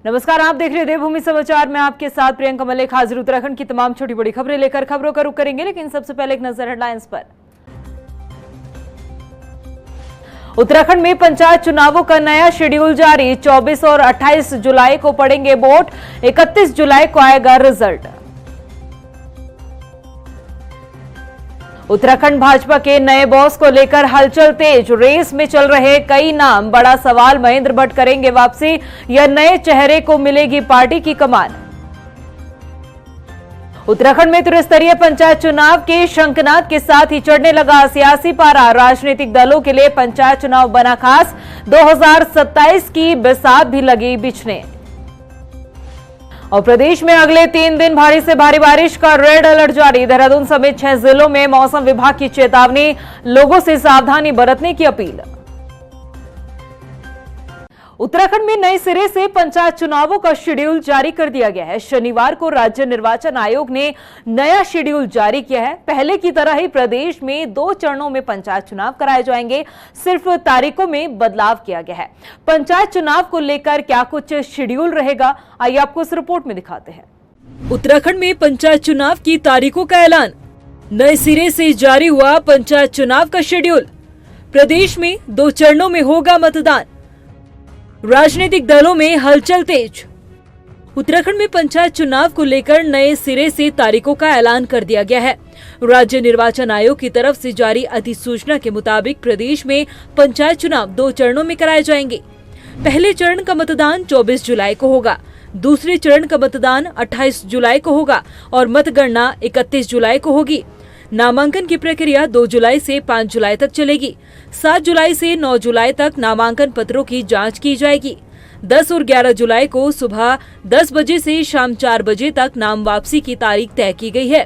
नमस्कार, आप देख रहे हैं देवभूमि समाचार में आपके साथ प्रियंका मलिक हाजिर। उत्तराखंड की तमाम छोटी बड़ी खबरें लेकर खबरों का रुख करेंगे, लेकिन सबसे पहले एक नजर हेडलाइंस पर। उत्तराखंड में पंचायत चुनावों का नया शेड्यूल जारी। 24 और 28 जुलाई को पड़ेंगे वोट, 31 जुलाई को आएगा रिजल्ट। उत्तराखंड भाजपा के नए बॉस को लेकर हलचल तेज। रेस में चल रहे कई नाम, बड़ा सवाल महेंद्र भट्ट करेंगे वापसी या नए चेहरे को मिलेगी पार्टी की कमान। उत्तराखंड में त्रिस्तरीय पंचायत चुनाव के शंखनाद के साथ ही चढ़ने लगा सियासी पारा। राजनीतिक दलों के लिए पंचायत चुनाव बना खास, 2027 की बिसात भी लगी बिछने। और प्रदेश में अगले 3 दिन भारी से भारी बारिश का रेड अलर्ट जारी। देहरादून समेत 6 जिलों में मौसम विभाग की चेतावनी, लोगों से सावधानी बरतने की अपील। उत्तराखंड में नए सिरे से पंचायत चुनावों का शेड्यूल जारी कर दिया गया है। शनिवार को राज्य निर्वाचन आयोग ने नया शेड्यूल जारी किया है। पहले की तरह ही प्रदेश में 2 चरणों में पंचायत चुनाव कराए जाएंगे, सिर्फ तारीखों में बदलाव किया गया है। पंचायत चुनाव को लेकर क्या कुछ शेड्यूल रहेगा, आइए आपको इस रिपोर्ट में दिखाते हैं। उत्तराखंड में पंचायत चुनाव की तारीखों का ऐलान। नए सिरे से जारी हुआ पंचायत चुनाव का शेड्यूल। प्रदेश में 2 चरणों में होगा मतदान। राजनीतिक दलों में हलचल तेज। उत्तराखंड में पंचायत चुनाव को लेकर नए सिरे से तारीखों का ऐलान कर दिया गया है। राज्य निर्वाचन आयोग की तरफ से जारी अधिसूचना के मुताबिक प्रदेश में पंचायत चुनाव 2 चरणों में कराए जाएंगे। पहले चरण का मतदान 24 जुलाई को होगा, दूसरे चरण का मतदान 28 जुलाई को होगा और मतगणना 31 जुलाई को होगी। नामांकन की प्रक्रिया 2 जुलाई से 5 जुलाई तक चलेगी। 7 जुलाई से 9 जुलाई तक नामांकन पत्रों की जांच की जाएगी। 10 और 11 जुलाई को सुबह 10 बजे से शाम 4 बजे तक नाम वापसी की तारीख तय की गई है।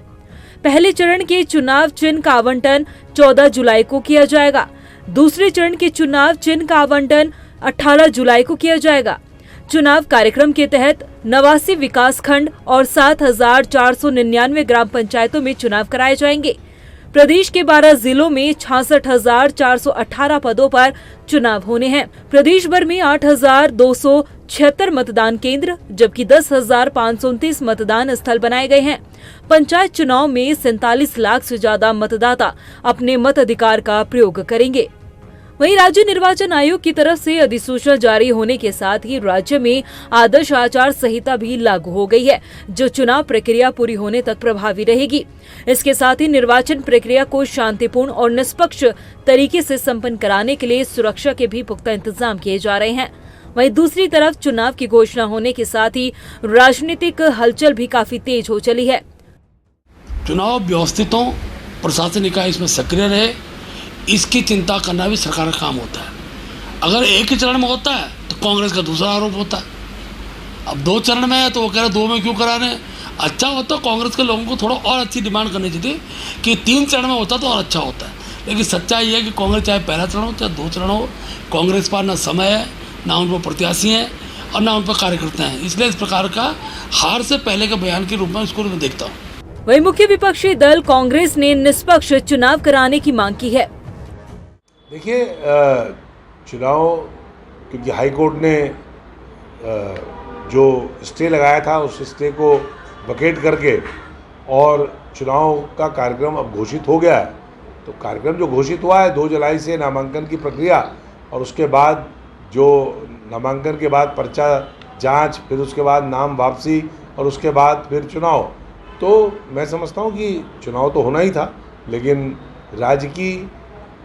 पहले चरण के चुनाव चिन्ह का आवंटन 14 जुलाई को किया जाएगा। दूसरे चरण के चुनाव चिन्ह का आवंटन 18 जुलाई को किया जाएगा। चुनाव कार्यक्रम के तहत 89 विकास खंड और 7,499 ग्राम पंचायतों में चुनाव कराए जाएंगे। प्रदेश के 12 जिलों में 66,418 पदों पर चुनाव होने हैं। प्रदेश भर में 8,276 मतदान केंद्र जबकि 10,529 मतदान स्थल बनाए गए हैं। पंचायत चुनाव में 47 लाख से ज्यादा मतदाता अपने मताधिकार का प्रयोग करेंगे। वहीं राज्य निर्वाचन आयोग की तरफ से अधिसूचना जारी होने के साथ ही राज्य में आदर्श आचार संहिता भी लागू हो गई है, जो चुनाव प्रक्रिया पूरी होने तक प्रभावी रहेगी। इसके साथ ही निर्वाचन प्रक्रिया को शांतिपूर्ण और निष्पक्ष तरीके से संपन्न कराने के लिए सुरक्षा के भी पुख्ता इंतजाम किए जा रहे हैं। वहीं दूसरी तरफ चुनाव की घोषणा होने के साथ ही राजनीतिक हलचल भी काफी तेज हो चली है। चुनाव व्यवस्थित हो, प्रशासन निकाय इसमें सक्रिय रहे, इसकी चिंता करना भी सरकार का काम होता है। अगर एक ही चरण में होता है तो कांग्रेस का दूसरा आरोप होता है। अब 2 चरण में है तो वो कह रहे 2 में क्यों करा रहे हैं। अच्छा होता कांग्रेस के लोगों को थोड़ा और अच्छी डिमांड करनी चाहिए कि 3 चरण में होता तो और अच्छा होता है। लेकिन सच्चाई ये है कि कांग्रेस चाहे पहला चरण हो चाहे 2 चरण हो, कांग्रेस पर न समय है, ना उन पर प्रत्याशी हैं और ना उन पर कार्यकर्ता हैं। इसलिए इस प्रकार का हार से पहले के बयान के रूप में इसको मैं देखता हूँ। वहीं मुख्य विपक्षी दल कांग्रेस ने निष्पक्ष चुनाव कराने की मांग की है। देखिए, चुनाव क्योंकि हाई कोर्ट ने जो स्टे लगाया था उस स्टे को वकेट करके और चुनाव का कार्यक्रम अब घोषित हो गया है। तो कार्यक्रम जो घोषित हुआ है 2 जुलाई से नामांकन की प्रक्रिया और उसके बाद जो नामांकन के बाद पर्चा जांच, फिर उसके बाद नाम वापसी और उसके बाद फिर चुनाव। तो मैं समझता हूँ कि चुनाव तो होना ही था, लेकिन राज्य की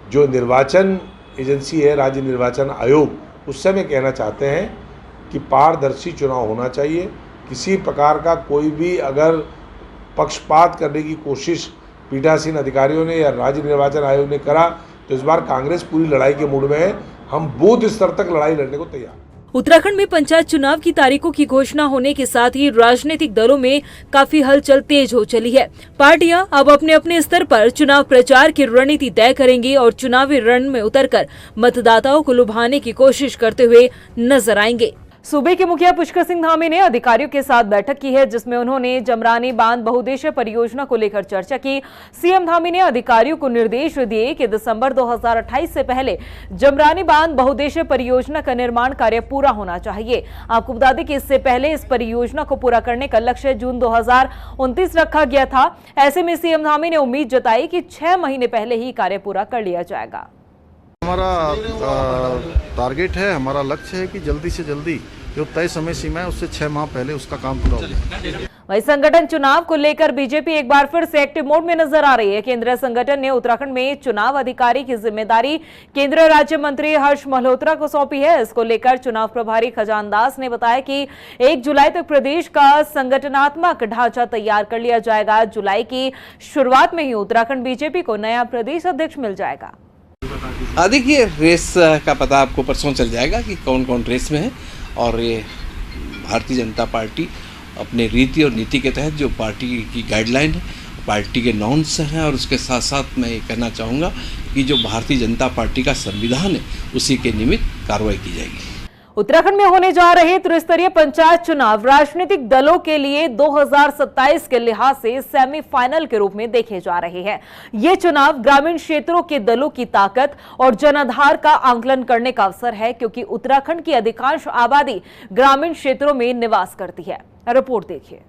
जो निर्वाचन एजेंसी है, राज्य निर्वाचन आयोग, उससे मैं कहना चाहते हैं कि पारदर्शी चुनाव होना चाहिए। किसी प्रकार का कोई भी अगर पक्षपात करने की कोशिश पीठासीन अधिकारियों ने या राज्य निर्वाचन आयोग ने करा तो इस बार कांग्रेस पूरी लड़ाई के मूड में है। हम बूथ स्तर तक लड़ाई लड़ने को तैयार। उत्तराखंड में पंचायत चुनाव की तारीखों की घोषणा होने के साथ ही राजनीतिक दलों में काफी हलचल तेज हो चली है। पार्टियां अब अपने अपने स्तर पर चुनाव प्रचार की रणनीति तय करेंगी और चुनावी रण में उतरकर मतदाताओं को लुभाने की कोशिश करते हुए नजर आएंगे। सूबे के मुखिया पुष्कर सिंह धामी ने अधिकारियों के साथ बैठक की है, जिसमें उन्होंने जमरानी बांध बहुउद्देशीय परियोजना को लेकर चर्चा की। सीएम धामी ने अधिकारियों को निर्देश दिए कि दिसंबर 2028 से पहले जमरानी बांध बहुउद्देशीय परियोजना का निर्माण कार्य पूरा होना चाहिए। आपको बता दें कि इससे पहले इस परियोजना को पूरा करने का लक्ष्य जून 2029 रखा गया था। ऐसे में सीएम धामी ने उम्मीद जताई कि 6 महीने पहले ही कार्य पूरा कर लिया जाएगा। हमारा टारगेट है, हमारा लक्ष्य है कि जल्दी से जल्दी जो तय समय सीमा है उससे 6 माह पहले उसका काम पूरा हो जाए। वहीं संगठन चुनाव को लेकर बीजेपी एक बार फिर से एक्टिव मोड में नजर आ रही है। केंद्रीय संगठन ने उत्तराखंड में चुनाव अधिकारी की जिम्मेदारी केंद्रीय राज्य मंत्री हर्ष मल्होत्रा को सौंपी है। इसको लेकर चुनाव प्रभारी खजान दास ने बताया कि 1 जुलाई तक प्रदेश का संगठनात्मक ढांचा तैयार कर लिया जाएगा। जुलाई की शुरुआत में ही उत्तराखंड बीजेपी को नया प्रदेश अध्यक्ष मिल जाएगा। देखिए, रेस का पता आपको परसों चल जाएगा कि कौन कौन रेस में है। और ये भारतीय जनता पार्टी अपने रीति और नीति के तहत जो पार्टी की गाइडलाइन है, पार्टी के नॉर्म्स हैं, और उसके साथ साथ मैं ये कहना चाहूँगा कि जो भारतीय जनता पार्टी का संविधान है उसी के निमित्त कार्रवाई की जाएगी। उत्तराखंड में होने जा रहे त्रिस्तरीय पंचायत चुनाव राजनीतिक दलों के लिए 2027 के लिहाज से सेमीफाइनल के रूप में देखे जा रहे हैं। ये चुनाव ग्रामीण क्षेत्रों के दलों की ताकत और जनाधार का आंकलन करने का अवसर है, क्योंकि उत्तराखंड की अधिकांश आबादी ग्रामीण क्षेत्रों में निवास करती है। रिपोर्ट देखिए।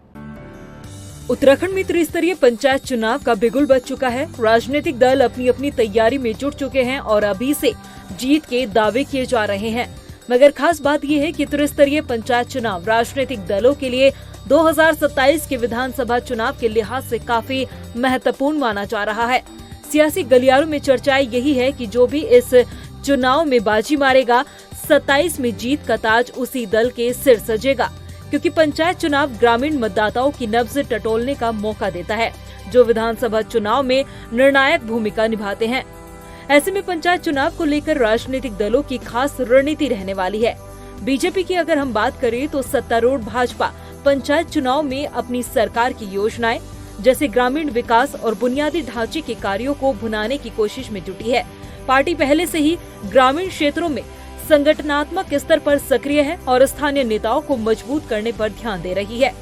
उत्तराखंड में त्रिस्तरीय पंचायत चुनाव का बिगुल बज चुका है। राजनीतिक दल अपनी अपनी तैयारी में जुट चुके हैं और अभी से जीत के दावे किए जा रहे हैं। मगर खास बात यह है कि त्रिस्तरीय पंचायत चुनाव राजनीतिक दलों के लिए 2027 के विधानसभा चुनाव के लिहाज से काफी महत्वपूर्ण माना जा रहा है। सियासी गलियारों में चर्चाएं यही है कि जो भी इस चुनाव में बाजी मारेगा, 27 में जीत का ताज उसी दल के सिर सजेगा, क्योंकि पंचायत चुनाव ग्रामीण मतदाताओं की नब्ज टटोलने का मौका देता है, जो विधानसभा चुनाव में निर्णायक भूमिका निभाते हैं। ऐसे में पंचायत चुनाव को लेकर राजनीतिक दलों की खास रणनीति रहने वाली है। बीजेपी की अगर हम बात करें तो सत्तारूढ़ भाजपा पंचायत चुनाव में अपनी सरकार की योजनाएं जैसे ग्रामीण विकास और बुनियादी ढांचे के कार्यों को भुनाने की कोशिश में जुटी है। पार्टी पहले से ही ग्रामीण क्षेत्रों में संगठनात्मक स्तर पर सक्रिय है और स्थानीय नेताओं को मजबूत करने पर ध्यान दे रही है।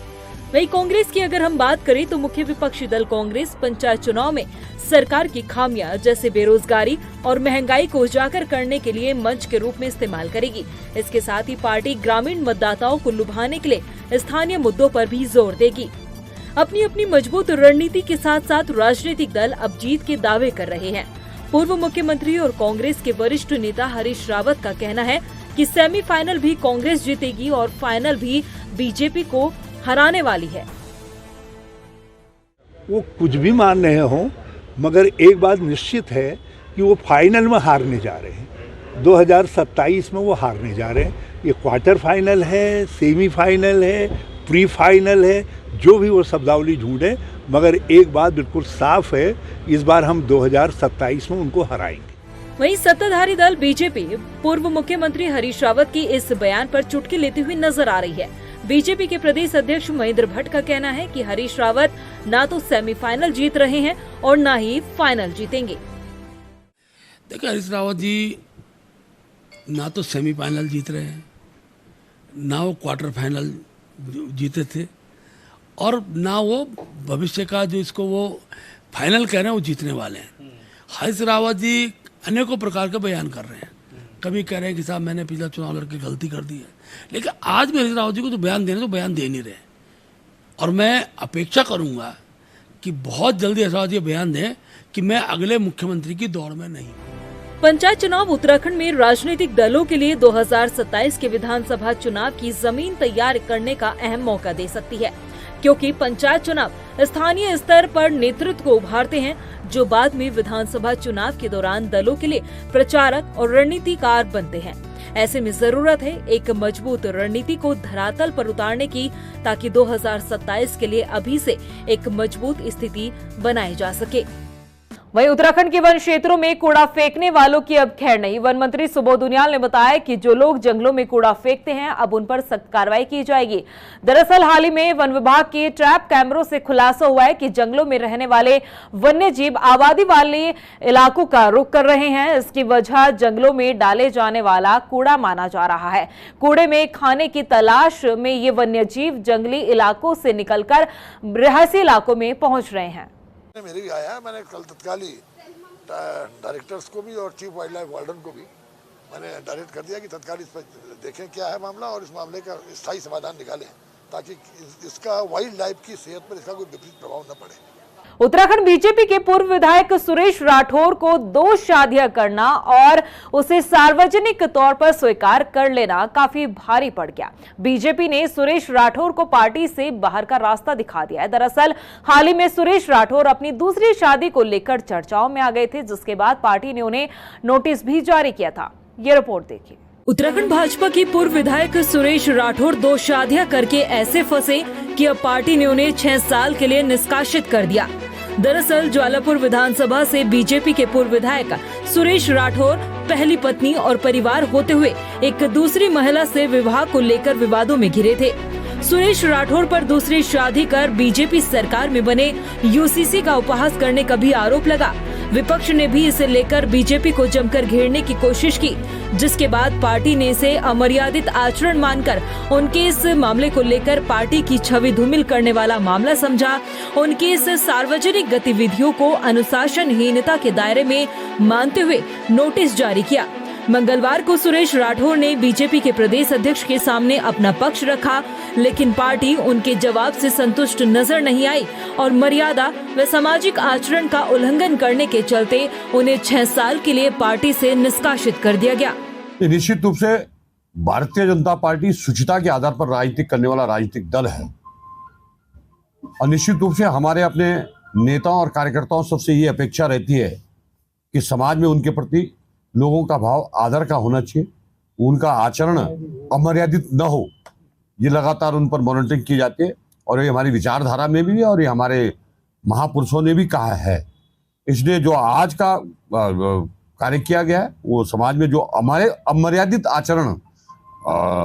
वहीं कांग्रेस की अगर हम बात करें तो मुख्य विपक्षी दल कांग्रेस पंचायत चुनाव में सरकार की खामियां जैसे बेरोजगारी और महंगाई को उजागर करने के लिए मंच के रूप में इस्तेमाल करेगी। इसके साथ ही पार्टी ग्रामीण मतदाताओं को लुभाने के लिए स्थानीय मुद्दों पर भी जोर देगी। अपनी अपनी मजबूत रणनीति के साथ साथ राजनीतिक दल अब जीत के दावे कर रहे हैं। पूर्व मुख्यमंत्री और कांग्रेस के वरिष्ठ नेता हरीश रावत का कहना है कि सेमीफाइनल भी कांग्रेस जीतेगी और फाइनल भी बीजेपी को हराने वाली है। वो कुछ भी मान रहे हो, मगर एक बात निश्चित है कि वो फाइनल में हारने जा रहे हैं। 2027 में वो हारने जा रहे हैं। ये क्वार्टर फाइनल है, सेमीफाइनल है, प्री फाइनल है, जो भी वो शब्दावली ढूंढे, मगर एक बात बिल्कुल साफ है, इस बार हम 2027 में उनको हराएंगे। वहीं सत्ताधारी दल बीजेपी पूर्व मुख्यमंत्री हरीश रावत की इस बयान पर चुटकी लेती हुई नजर आ रही है। बीजेपी के प्रदेश अध्यक्ष महेंद्र भट्ट का कहना है कि हरीश रावत ना तो सेमीफाइनल जीत रहे हैं और ना ही फाइनल जीतेंगे। देखिए, हरीश रावत जी ना तो सेमीफाइनल जीत रहे हैं, ना वो क्वार्टर फाइनल जीते थे, और ना वो भविष्य का जो इसको वो फाइनल कह रहे हैं वो जीतने वाले हैं। हरीश रावत जी अनेकों प्रकार के बयान कर रहे हैं। कभी कह रहे हैं कि साहब मैंने पिछला चुनाव लड़के गलती कर दी है, लेकिन आज भी हरीश रावत जी को तो बयान देने तो बयान दे नहीं रहे। और मैं अपेक्षा करूंगा कि बहुत जल्दी हरीश रावत जी बयान दें कि मैं अगले मुख्यमंत्री की दौड़ में नहीं। पंचायत चुनाव उत्तराखंड में राजनीतिक दलों के लिए 2027 के विधानसभा चुनाव की जमीन तैयार करने का अहम मौका दे सकती है, क्योंकि पंचायत चुनाव स्थानीय स्तर पर नेतृत्व को उभारते हैं, जो बाद में विधानसभा चुनाव के दौरान दलों के लिए प्रचारक और रणनीतिकार बनते हैं। ऐसे में जरूरत है एक मजबूत रणनीति को धरातल पर उतारने की, ताकि 2027 के लिए अभी से एक मजबूत स्थिति बनाई जा सके। वहीं उत्तराखंड के वन क्षेत्रों में कूड़ा फेंकने वालों की अब खैर नहीं। वन मंत्री सुबोध उनियाल ने बताया कि जो लोग जंगलों में कूड़ा फेंकते हैं अब उन पर सख्त कार्रवाई की जाएगी। दरअसल हाल ही में वन विभाग के ट्रैप कैमरों से खुलासा हुआ है कि जंगलों में रहने वाले वन्य जीव आबादी वाले इलाकों का रुख कर रहे हैं। इसकी वजह जंगलों में डाले जाने वाला कूड़ा माना जा रहा है। कूड़े में खाने की तलाश में ये वन्य जीव जंगली इलाकों से निकलकर रिहायशी इलाकों में पहुंच रहे हैं। मेरे भी आया है, मैंने कल तत्काली डायरेक्टर्स को भी और चीफ वाइल्ड लाइफ वार्डन को भी मैंने डायरेक्ट कर दिया कि तत्काल इस पर देखें क्या है मामला और इस मामले का स्थायी समाधान निकालें ताकि इसका वाइल्ड लाइफ की सेहत पर इसका कोई विपरीत प्रभाव न पड़े। उत्तराखंड बीजेपी के पूर्व विधायक सुरेश राठौर को 2 शादियां करना और उसे सार्वजनिक तौर पर स्वीकार कर लेना काफी भारी पड़ गया। बीजेपी ने सुरेश राठौर को पार्टी से बाहर का रास्ता दिखा दिया है। दरअसल हाल ही में सुरेश राठौर अपनी दूसरी शादी को लेकर चर्चाओं में आ गए थे, जिसके बाद पार्टी ने उन्हें नोटिस भी जारी किया था। ये रिपोर्ट देखिए। उत्तराखंड भाजपा के पूर्व विधायक सुरेश राठौर 2 शादियां करके ऐसे फंसे कि अब पार्टी ने उन्हें 6 साल के लिए निष्कासित कर दिया। दरअसल ज्वालापुर विधानसभा से बीजेपी के पूर्व विधायक सुरेश राठौर पहली पत्नी और परिवार होते हुए एक दूसरी महिला से विवाह को लेकर विवादों में घिरे थे। सुरेश राठौर पर दूसरी शादी कर बीजेपी सरकार में बने यूसीसी का उपहास करने का भी आरोप लगा। विपक्ष ने भी इसे लेकर बीजेपी को जमकर घेरने की कोशिश की, जिसके बाद पार्टी ने इसे अमर्यादित आचरण मानकर उनके इस मामले को लेकर पार्टी की छवि धूमिल करने वाला मामला समझा। उनकी इस सार्वजनिक गतिविधियों को अनुशासनहीनता के दायरे में मानते हुए नोटिस जारी किया। मंगलवार को सुरेश राठौर ने बीजेपी के प्रदेश अध्यक्ष के सामने अपना पक्ष रखा, लेकिन पार्टी उनके जवाब से संतुष्ट नजर नहीं आई और मर्यादा व सामाजिक आचरण का उल्लंघन करने के चलते उन्हें 6 साल के लिए पार्टी से निष्कासित कर दिया गया। निश्चित रूप से भारतीय जनता पार्टी शुचिता के आधार पर राजनीति करने वाला राजनीतिक दल है और निश्चित रूप से हमारे अपने नेताओं और कार्यकर्ताओं सबसे ये अपेक्षा रहती है कि समाज में उनके प्रति लोगों का भाव आदर का होना चाहिए, उनका आचरण अमर्यादित न हो। ये लगातार उन पर मॉनिटरिंग की जाती है और ये हमारी विचारधारा में भी और ये हमारे महापुरुषों ने भी कहा है। इसलिए जो आज का कार्य किया गया है वो समाज में जो हमारे अमर्यादित आचरण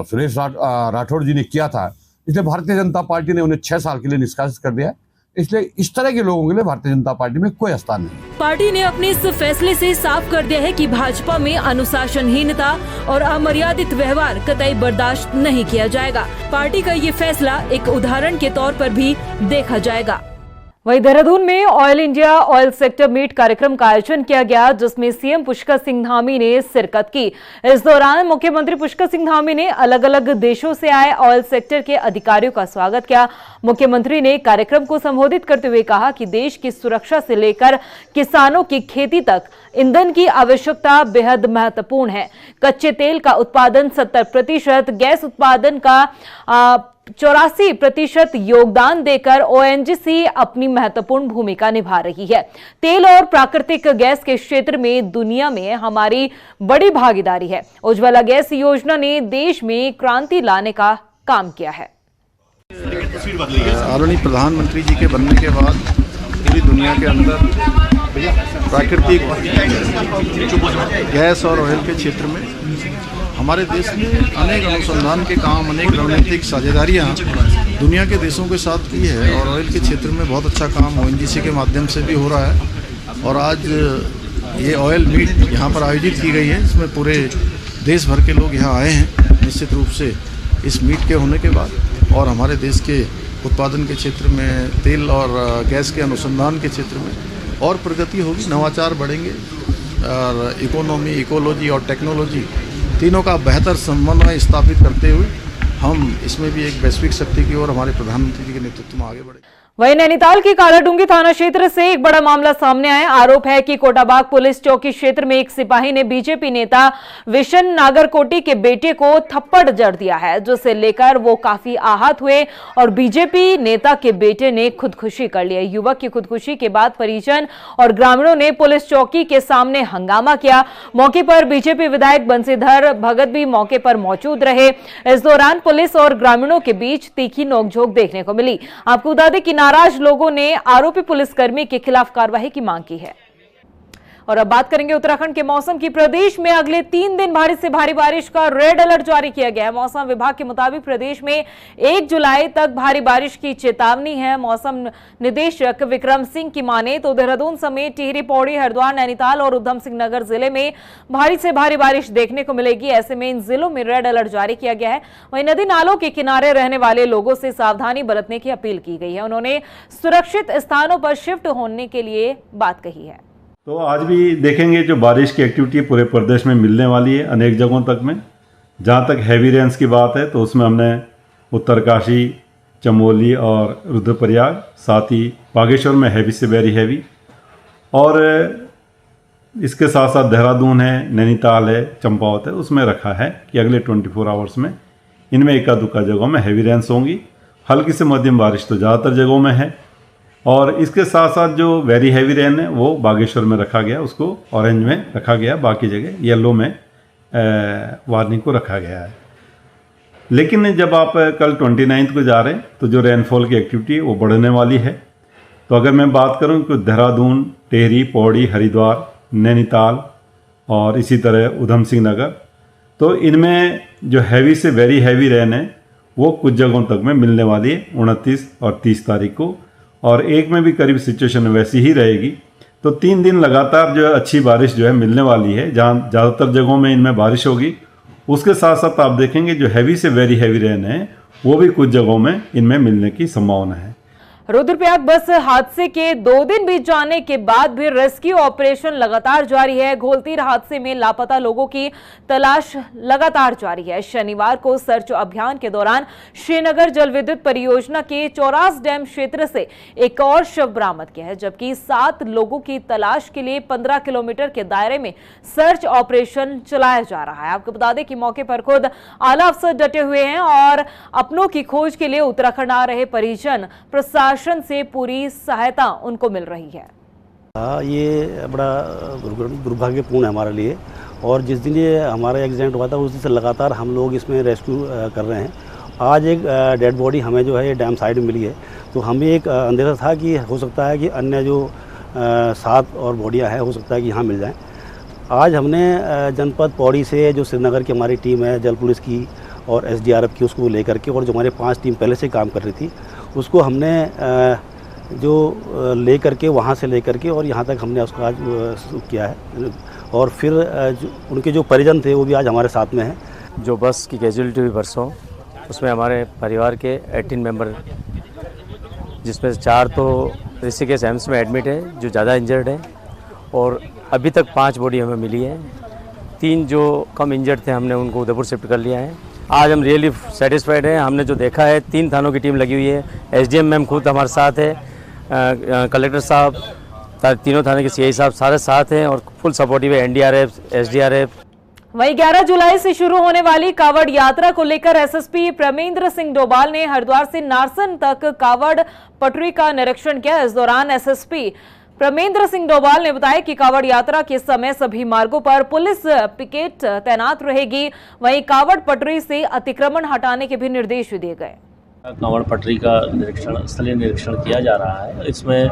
सुरेश राठौर जी ने किया था, इसलिए भारतीय जनता पार्टी ने उन्हें 6 साल के लिए निष्कासित कर दिया है। इसलिए इस तरह के लोगों के लिए भारतीय जनता पार्टी में कोई स्थान नहीं। पार्टी ने अपने इस फैसले से साफ कर दिया है कि भाजपा में अनुशासनहीनता और अमर्यादित व्यवहार कतई बर्दाश्त नहीं किया जाएगा। पार्टी का ये फैसला एक उदाहरण के तौर पर भी देखा जाएगा। वहीं देहरादून में oil India oil sector meet कार्यक्रम का आयोजन किया गया, जिसमें सीएम पुष्कर सिंह धामी ने शिरकत की। इस दौरान मुख्यमंत्री पुष्कर सिंह धामी ने अलग अलग देशों से आए ऑयल सेक्टर के अधिकारियों का स्वागत किया। मुख्यमंत्री ने कार्यक्रम को संबोधित करते हुए कहा कि देश की सुरक्षा से लेकर किसानों की खेती तक ईंधन की आवश्यकता बेहद महत्वपूर्ण है। कच्चे तेल का उत्पादन 70%, गैस उत्पादन का 84% योगदान देकर ओएनजीसी अपनी महत्वपूर्ण भूमिका निभा रही है। तेल और प्राकृतिक गैस के क्षेत्र में दुनिया में हमारी बड़ी भागीदारी है। उज्ज्वला गैस योजना ने देश में क्रांति लाने का काम किया है। आदरणीय प्रधानमंत्री जी के बनने के बाद पूरी दुनिया के अंदर प्राकृतिक गैस और ऑयल के क्षेत्र में हमारे देश ने अनेक अनुसंधान के काम, अनेक रणनीतिक साझेदारियां दुनिया के देशों के साथ की है और ऑयल के क्षेत्र में बहुत अच्छा काम ओएनजीसी के माध्यम से भी हो रहा है। और आज ये ऑयल मीट यहाँ पर आयोजित की गई है, इसमें पूरे देश भर के लोग यहाँ आए हैं। निश्चित रूप से इस मीट के होने के बाद और हमारे देश के उत्पादन के क्षेत्र में, तेल और गैस के अनुसंधान के क्षेत्र में और प्रगति होगी, नवाचार बढ़ेंगे और इकोनॉमी, इकोलॉजी और टेक्नोलॉजी तीनों का बेहतर समन्वय स्थापित करते हुए हम इसमें भी एक वैश्विक शक्ति की ओर हमारे प्रधानमंत्री जी के नेतृत्व में आगे बढ़े। वहीं नैनीताल की कालाडूंगी थाना क्षेत्र से एक बड़ा मामला सामने आया। आरोप है कि कोटाबाग पुलिस चौकी क्षेत्र में एक सिपाही ने बीजेपी नेता विशन नागरकोटी के बेटे को थप्पड़ जड़ दिया है, जिसे लेकर वो काफी आहत हुए और बीजेपी नेता के बेटे ने खुदकुशी कर लिया। युवक की खुदकुशी के बाद परिजन और ग्रामीणों ने पुलिस चौकी के सामने हंगामा किया। मौके पर बीजेपी विधायक बंसीधर भगत भी मौके पर मौजूद रहे। इस दौरान पुलिस और ग्रामीणों के बीच तीखी नोकझोंक देखने को मिली। आपको बता दें कि नाराज लोगों ने आरोपी पुलिसकर्मी के खिलाफ कार्रवाई की मांग की है। और अब बात करेंगे उत्तराखंड के मौसम की। प्रदेश में अगले 3 दिन भारी से भारी बारिश का रेड अलर्ट जारी किया गया है। मौसम विभाग के मुताबिक प्रदेश में 1 जुलाई तक भारी बारिश की चेतावनी है। मौसम निदेशक विक्रम सिंह की माने तो देहरादून समेत टिहरी, पौड़ी, हरिद्वार, नैनीताल और उधम सिंह नगर जिले में भारी से भारी बारिश देखने को मिलेगी। ऐसे में इन जिलों में रेड अलर्ट जारी किया गया है। वहीं नदी नालों के किनारे रहने वाले लोगों से सावधानी बरतने की अपील की गई है। उन्होंने सुरक्षित स्थानों पर शिफ्ट होने के लिए बात कही है। तो आज भी देखेंगे जो बारिश की एक्टिविटी पूरे प्रदेश में मिलने वाली है अनेक जगहों तक में। जहाँ तक हैवी रेन्स की बात है तो उसमें हमने उत्तरकाशी, चमोली और रुद्रप्रयाग, साथ ही बागेश्वर में हैवी से वेरी हैवी, और इसके साथ साथ देहरादून है, नैनीताल है, चंपावत है, उसमें रखा है कि अगले 24 आवर्स में इनमें एका दुक्का जगहों में हैवी रेन्स होंगी। हल्की से मध्यम बारिश तो ज़्यादातर जगहों में है, और इसके साथ साथ जो वेरी हैवी रेन है वो बागेश्वर में रखा गया, उसको ऑरेंज में रखा गया, बाकी जगह येलो में वार्निंग को रखा गया है। लेकिन जब आप कल 29 को जा रहे हैं तो जो रेनफॉल की एक्टिविटी है वो बढ़ने वाली है। तो अगर मैं बात करूं कि देहरादून, टिहरी, पौड़ी, हरिद्वार, नैनीताल और इसी तरह उधम सिंह नगर, तो इनमें जो हैवी से वेरी हैवी रेन है वो कुछ जगहों तक में मिलने वाली है 29 और 30 तारीख को, और एक में भी करीब सिचुएशन वैसी ही रहेगी। तो 3 दिन लगातार जो है अच्छी बारिश जो है मिलने वाली है, जहाँ ज़्यादातर जगहों में इनमें बारिश होगी। उसके साथ साथ आप देखेंगे जो हैवी से वेरी हैवी रेन है वो भी कुछ जगहों में इनमें मिलने की संभावना है। रुद्रप्रयाग बस हादसे के 2 दिन बीत जाने के बाद भी रेस्क्यू ऑपरेशन लगातार जारी है। घोलतीर हादसे में लापता लोगों की तलाश लगातार जारी है। शनिवार को सर्च अभियान के दौरान श्रीनगर जल विद्युत परियोजना के चौरास डैम क्षेत्र से एक और शव बरामद किया है, जबकि 7 लोगों की तलाश के लिए 15 किलोमीटर के दायरे में सर्च ऑपरेशन चलाया जा रहा है। आपको बता दें कि मौके पर खुद आला अफसर डटे हुए हैं और अपनों की खोज के लिए उत्तराखंड आ रहे परिजन प्रशासन से पूरी सहायता उनको मिल रही है। ये बड़ा दुर्भाग्यपूर्ण है हमारे लिए, और जिस दिन ये हमारा एक्सीडेंट हुआ था उस दिन से लगातार हम लोग इसमें रेस्क्यू कर रहे हैं। आज एक डेड बॉडी हमें जो है ये डैम साइड में मिली है, तो हमें एक अंदेशा था कि हो सकता है कि अन्य जो 7 और बॉडियाँ हैं हो सकता है कि यहाँ मिल जाएँ। आज हमने जनपद पौड़ी से जो श्रीनगर की हमारी टीम है, जल पुलिस की और SDRF की, उसको लेकर के, और जो हमारे 5 टीम पहले से काम कर रही थी उसको हमने जो ले करके वहाँ से ले करके और यहाँ तक हमने उसको आज किया है। और फिर उनके जो परिजन थे वो भी आज हमारे साथ में हैं। जो बस की कैजुअलिटी हुई परसों, उसमें हमारे परिवार के 18 मेंबर, जिसमें 4 तो ऋषिकेश एम्स में एडमिट है जो ज़्यादा इंजर्ड है, और अभी तक 5 बॉडी हमें मिली है। 3 जो कम इंजर्ड थे हमने उनको उदयपुर शिफ्ट कर लिया है। आज हम रियली सेटिस्फाइड हैं। हमने जो देखा है 3 थानों की टीम लगी हुई है, SDM मैम खुद हमारे साथ है, कलेक्टर साहब, तीनों थाने के CI साहब सारे साथ हैं, और फुल सपोर्टिव है NDRF, SDRF। वहीं 11 जुलाई से शुरू होने वाली कावड़ यात्रा को लेकर SSP प्रमेंद्र सिंह डोभाल ने हरिद्वार से नारसन तक कावड़ पटरी का निरीक्षण किया। इस दौरान SSP प्रमेंद्र सिंह डोभाल ने बताया कि कावड़ यात्रा के समय सभी मार्गों पर पुलिस पिकेट तैनात रहेगी। वहीं कावड़ पटरी से अतिक्रमण हटाने के भी निर्देश दिए गए। कांवड़ पटरी का निरीक्षण, स्थलीय निरीक्षण किया जा रहा है। इसमें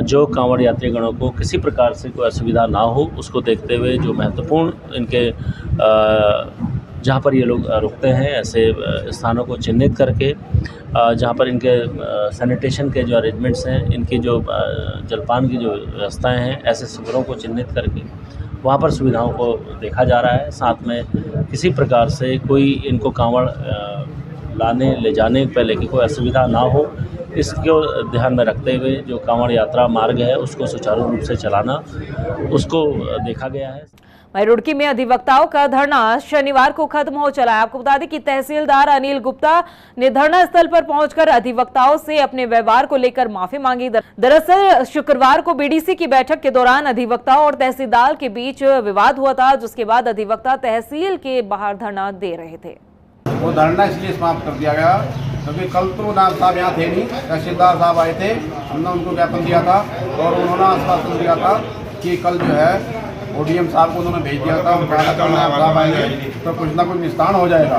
जो कांवड़ यात्रीगणों को किसी प्रकार से कोई असुविधा ना हो, उसको देखते हुए जो महत्वपूर्ण इनके जहाँ पर ये लोग रुकते हैं ऐसे स्थानों को चिन्हित करके, जहाँ पर इनके सैनिटेशन के जो अरेंजमेंट्स हैं, इनकी जो जलपान की जो व्यवस्थाएं हैं, ऐसे शिविरों को चिन्हित करके वहाँ पर सुविधाओं को देखा जा रहा है। साथ में किसी प्रकार से कोई इनको कांवड़ लाने ले जाने पहले की कोई असुविधा ना हो, इसको ध्यान में रखते हुए जो कांवड़ यात्रा मार्ग है उसको सुचारू रूप से चलाना, उसको देखा गया है। वहीं रुड़की में अधिवक्ताओं का धरना शनिवार को खत्म हो चला है। आपको बता दें कि तहसीलदार अनिल गुप्ता ने धरना स्थल पर पहुंचकर अधिवक्ताओं से अपने व्यवहार को लेकर माफी मांगी। दरअसल शुक्रवार को BDC की बैठक के दौरान अधिवक्ताओं और तहसीलदार के बीच विवाद हुआ था, जिसके बाद अधिवक्ता तहसील के बाहर धरना दे रहे थे। वो धरना इसलिए समाप्त कर दिया गया क्योंकि कल तो नाम साहब यहाँ थे नहीं, तहसीलदार साहब आए थे, हमने उनको ज्ञापन दिया था और उन्होंने आश्वासन दिया था कि कल जो है ODM साहब को उन्होंने भेज दिया था, कल नायब साहब आएंगे तो कुछ ना कुछ निस्तारण हो जाएगा।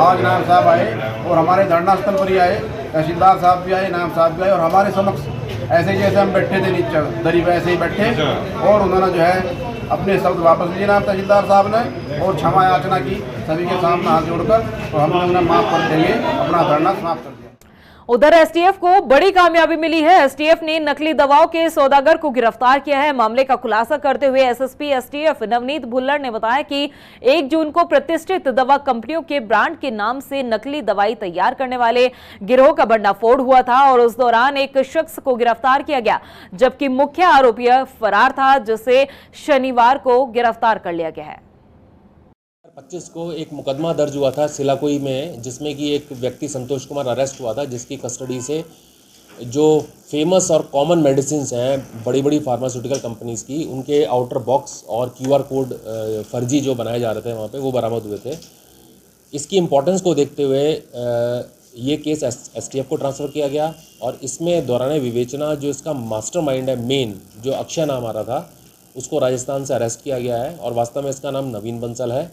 आज नायब साहब आए और हमारे धरना स्थल पर ही आए, तहसीलदार साहब भी आए, नायब साहब भी आए और हमारे समक्ष ऐसे जैसे हम बैठे थे नीचे दरी पे ऐसे ही बैठे और उन्होंने जो है अपने शब्द वापस लिए नाम तहसीलदार साहब ने और क्षमा याचना की सभी के सामने हाथ जोड़कर, तो हम लोगों ने माफ कर देंगे, अपना धरना समाप्त कर दिया। उधर एसटीएफ को बड़ी कामयाबी मिली है। एसटीएफ ने नकली दवाओं के सौदागर को गिरफ्तार किया है। मामले का खुलासा करते हुए एसएसपी एसटीएफ नवनीत भुल्लर ने बताया कि 1 जून को प्रतिष्ठित दवा कंपनियों के ब्रांड के नाम से नकली दवाई तैयार करने वाले गिरोह का भंडाफोड़ हुआ था और उस दौरान एक शख्स को गिरफ्तार किया गया, जबकि मुख्य आरोपी फरार था, जिसे शनिवार को गिरफ्तार कर लिया गया है। 25 को एक मुकदमा दर्ज हुआ था सिलाकोई में, जिसमें कि एक व्यक्ति संतोष कुमार अरेस्ट हुआ था, जिसकी कस्टडी से जो फेमस और कॉमन मेडिसिन हैं बड़ी बड़ी फार्मास्यूटिकल कंपनीज़ की, उनके आउटर बॉक्स और QR कोड फर्जी जो बनाए जा रहे थे वहाँ पे, वो बरामद हुए थे। इसकी इम्पोर्टेंस को देखते हुए ये केस STF को ट्रांसफ़र किया गया और इसमें दौरान विवेचना जो इसका मास्टरमाइंड है मेन, जो अक्षय नाम आ रहा था, उसको राजस्थान से अरेस्ट किया गया है और वास्तव में इसका नाम नवीन बंसल है,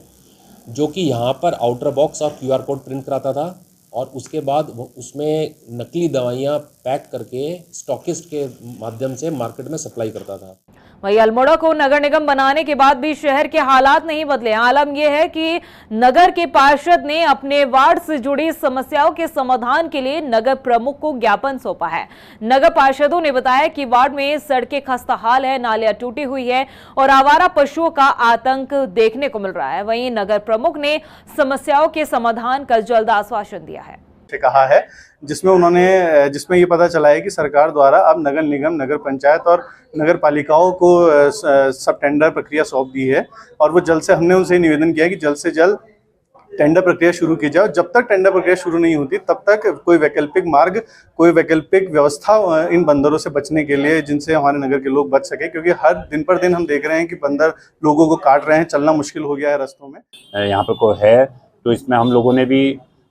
जो कि यहाँ पर आउटर बॉक्स और QR कोड प्रिंट कराता था और उसके बाद उसमें नकली दवाइयाँ पैक करके स्टॉकिस्ट के माध्यम से मार्केट में सप्लाई करता था। वहीं अल्मोड़ा को नगर निगम बनाने के बाद भी शहर के हालात नहीं बदले। आलम यह है कि नगर के पार्षद ने अपने वार्ड से जुड़ी समस्याओं के समाधान के लिए नगर प्रमुख को ज्ञापन सौंपा है। नगर पार्षदों ने बताया कि वार्ड में सड़कें खस्ताहाल है, नालियां टूटी हुई है और आवारा पशुओं का आतंक देखने को मिल रहा है। वहीं नगर प्रमुख ने समस्याओं के समाधान का जल्द आश्वासन दिया है। कहा है जिसमें ये पता चला है कि सरकार द्वारा अब नगर निगम, नगर पंचायत और नगर पालिकाओं को सब टेंडर प्रक्रिया सौंप दी है और वो जल्द से, हमने उनसे निवेदन किया कि जल्द से जल्द टेंडर प्रक्रिया शुरू की जाए। जब तक टेंडर प्रक्रिया शुरू नहीं होती तब तक कोई वैकल्पिक मार्ग, कोई वैकल्पिक व्यवस्था इन बंदरों से बचने के लिए, जिनसे हमारे नगर के लोग बच सके, क्योंकि हर दिन पर दिन हम देख रहे हैं कि बंदर लोगों को काट रहे हैं, चलना मुश्किल हो गया है रास्तों में। यहाँ पर कोई है तो इसमें हम लोगों ने भी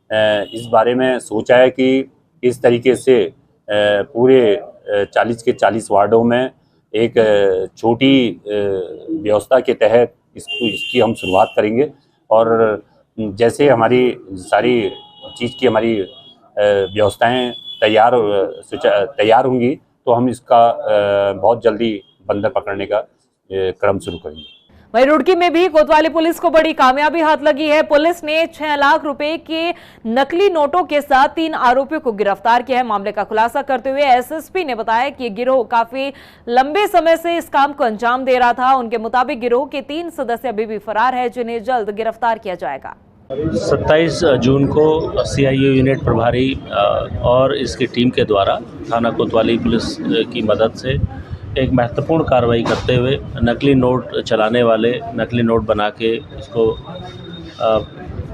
इस बारे में सोचा है कि इस तरीके से पूरे 40 के 40 वार्डों में एक छोटी व्यवस्था के तहत इसकी हम शुरुआत करेंगे और जैसे हमारी सारी चीज़ की हमारी व्यवस्थाएं तैयार होंगी तो हम इसका बहुत जल्दी बंदर पकड़ने का क्रम शुरू करेंगे। वहीं रुड़की में भी कोतवाली पुलिस को बड़ी कामयाबी हाथ लगी है। पुलिस ने 6 लाख रुपए के नकली नोटों के साथ 3 आरोपियों को गिरफ्तार किया है। मामले का खुलासा करते हुए एसएसपी ने बताया कि गिरोह काफी लंबे समय से इस काम को अंजाम दे रहा था। उनके मुताबिक गिरोह के 3 सदस्य अभी भी फरार है, जिन्हें जल्द गिरफ्तार किया जाएगा। 27 जून को CIO यूनिट प्रभारी और इसकी टीम के द्वारा थाना कोतवाली पुलिस की मदद से एक महत्वपूर्ण कार्रवाई करते हुए नकली नोट चलाने वाले, नकली नोट बना के इसको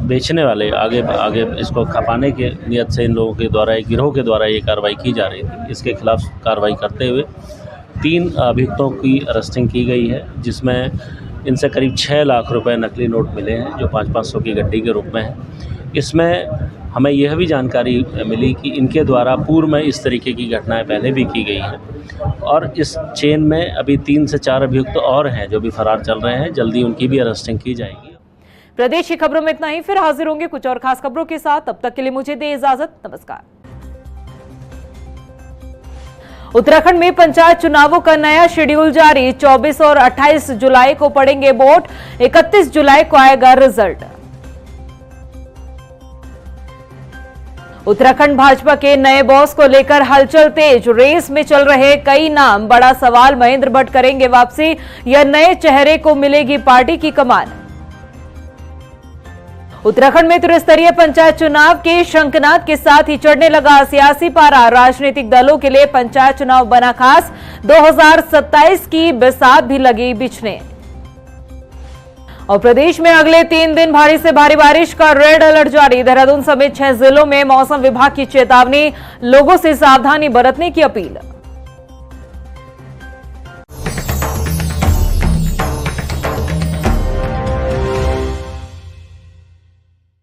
बेचने वाले, आगे इसको खपाने के नियत से इन लोगों के द्वारा, एक गिरोह के द्वारा ये कार्रवाई की जा रही थी। इसके खिलाफ कार्रवाई करते हुए 3 अभियुक्तों की अरेस्टिंग की गई है, जिसमें इनसे करीब 6 लाख रुपए नकली नोट मिले हैं, जो 500-500 की गड्डी के रूप में है। इसमें हमें यह भी जानकारी मिली कि इनके द्वारा पूर्व में इस तरीके की घटनाएं पहले भी की गई हैं और इस चेन में अभी 3 से 4 अभियुक्त और हैं जो भी फरार चल रहे हैं। जल्दी उनकी भी अरेस्टिंग की जाएगी। प्रदेश की खबरों में इतना ही, फिर हाजिर होंगे कुछ और खास खबरों के साथ। तब तक के लिए मुझे दे इजाजत, नमस्कार। उत्तराखंड में पंचायत चुनावों का नया शेड्यूल जारी। 24 और 28 जुलाई को पड़ेंगे वोट, 31 जुलाई को आएगा रिजल्ट। उत्तराखंड भाजपा के नए बॉस को लेकर हलचल तेज। रेस में चल रहे कई नाम। बड़ा सवाल, महेंद्र भट्ट करेंगे वापसी या नए चेहरे को मिलेगी पार्टी की कमान। उत्तराखंड में त्रिस्तरीय पंचायत चुनाव के शंखनाद के साथ ही चढ़ने लगा सियासी पारा। राजनीतिक दलों के लिए पंचायत चुनाव बना खास। 2027 की बिसात भी लगी बिछने। और प्रदेश में अगले 3 दिन भारी से भारी बारिश का रेड अलर्ट जारी। देहरादून समेत 6 जिलों में मौसम विभाग की चेतावनी, लोगों से सावधानी बरतने की अपील।